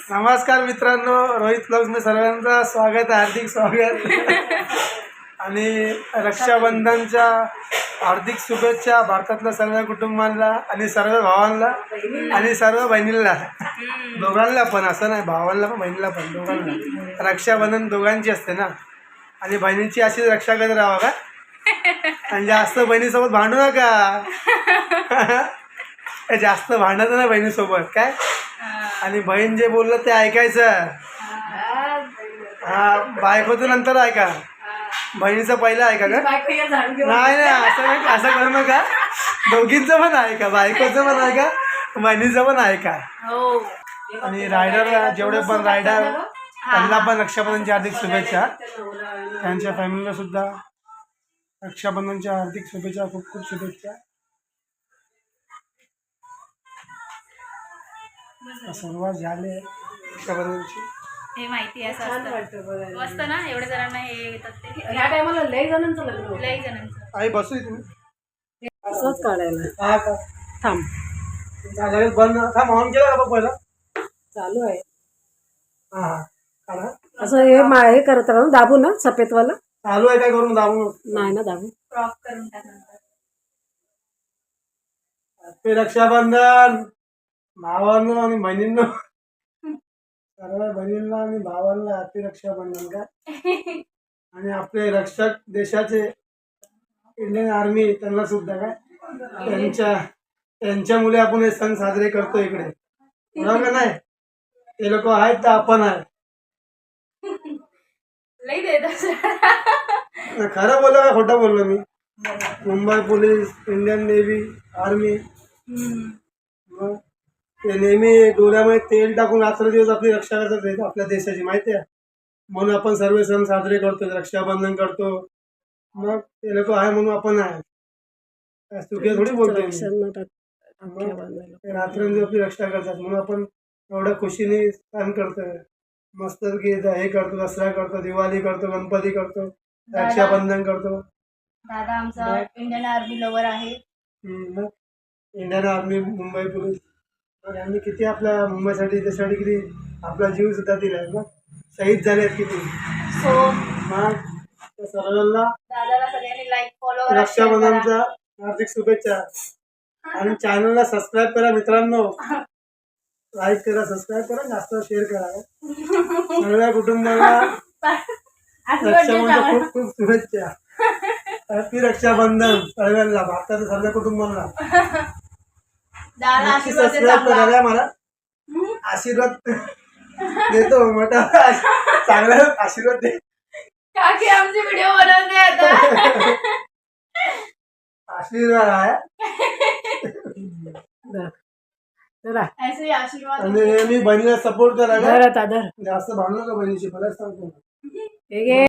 नमस्कार मित्रांनो, रोहित ब्लॉग्स में सर्वांचं स्वागत आहे, हार्दिक स्वागत. आणि रक्षाबंधनच्या हार्दिक शुभेच्छा भारतातल्या सर्व कुटुंबांना आणि सर्व भावांना आणि सर्व बहिणींना, दोघांना पण, असं नाही भावांना पण बहिणीला पण, दोघांना. रक्षाबंधन दोघांची असते ना, आणि बहिणीची अशीच रक्षा करत राहा का. आणि जास्त बहिणीसोबत भांडू नका. जास्त भांडायचं नाही बहिणीसोबत काय. आणि बहीण जे बोललं ते ऐकायचं. हा, बायकोचं नंतर ऐका, बहिणीचं पहिलं ऐका का. नाही नाही, असं नाही, असं करू नका. दोघींचं पण ऐका, बायकोचं पण ऐका, बहिणीचं पण ऐका. आणि रायडर जेवढे पण रायडर, त्यांना पण रक्षाबंधनच्या हार्दिक शुभेच्छा. त्यांच्या फॅमिलीला सुद्धा रक्षाबंधनच्या हार्दिक शुभेच्छा, खूप खूप शुभेच्छा. सुरुवात झाली रक्षाबंधनची. हे माहिती आहे, असं असतं ना, एवढ्या जणांना हे येतात ते. ह्या टायमाला लई जणांचं लग्न लई जणांचं. आई बसू तुम्ही. असंच काढायला. हा का, थांब, बंद. थांब, ऑन केला का पहिला. चालू आहे. हा हा, काढा. असं हे करत राहू, दाबू ना सफेदवाला. चालू आहे काय करून दाबू नको. नाही ना दाबू. क्रॉप करून टाका. हॅपी रक्षाबंधन भावांनो आणि बहिणींनो, सर्व बहिणींना आणि भावांना हॅपी रक्षाबंधन का. आणि आपले रक्षक देशाचे इंडियन आर्मी, त्यांना सुद्धा काय, त्यांच्यामुळे आपण हे सण साजरे करतो इकडे, बरोबर का नाही. ते लोक आहेत तर आपण आहे. लई देत. खरं बोललो का खोटं बोललो मी. Mumbai police, Indian navy, army, मग ते नेहमी डोळ्यामध्ये तेल टाकून रात्र दिवस आपली रक्षा करतात आहेत आपल्या देशाची, माहिती आहे. म्हणून आपण सर्व सण साजरे करतो, रक्षाबंधन करतो. मग ते लोक आहे म्हणून आपण आहे, चुकी थोडी बोलतोय. ते रात्रंदिवस आपली रक्षा करतात म्हणून आपण एवढ्या खुशीने सण करतोय. मस्त की हे करतो, दसरा करतो, दिवाळी करतो, गणपती करतो, रक्षाबंधन करतो. दादा आमचा इंडियन आर्मी लवर आहे. मग इंडियन आर्मी, मुंबई पोलीस, यांनी किती आपल्या मुंबईसाठी, देशासाठी किती आपला जीव सुद्धा दिलाय ना, शहीद झाले आहेत किती. सो मग सर्वांना दादाला सगळ्यांनी लाईक, फॉलो, रक्षाबंधनच्या हार्दिक शुभेच्छा. आणि चॅनलला सबस्क्राईब करा मित्रांनो, लाईक करा, सबस्क्राईब करा, जास्त शेअर करा. सर्व कुटुंबाला रक्षाबंधन खूप खूप शुभेच्छा. हॅपी रक्षाबंधन सर्वांना, भारताच्या सर्व कुटुंबांना. सबस्क्राईब करा, मला आशीर्वाद देतो, मोठा चांगला आशीर्वाद दे. काकी आमचे व्हिडिओ बनवते आता. आशीर्वाद आहे. ऐसे ही आशीर्वाद. आणि नेहमी बहिणीला सपोर्ट करा, धर आता, धर. जास्त भांडू नका बहिणीशी, बरंच सांगतो. हे घे.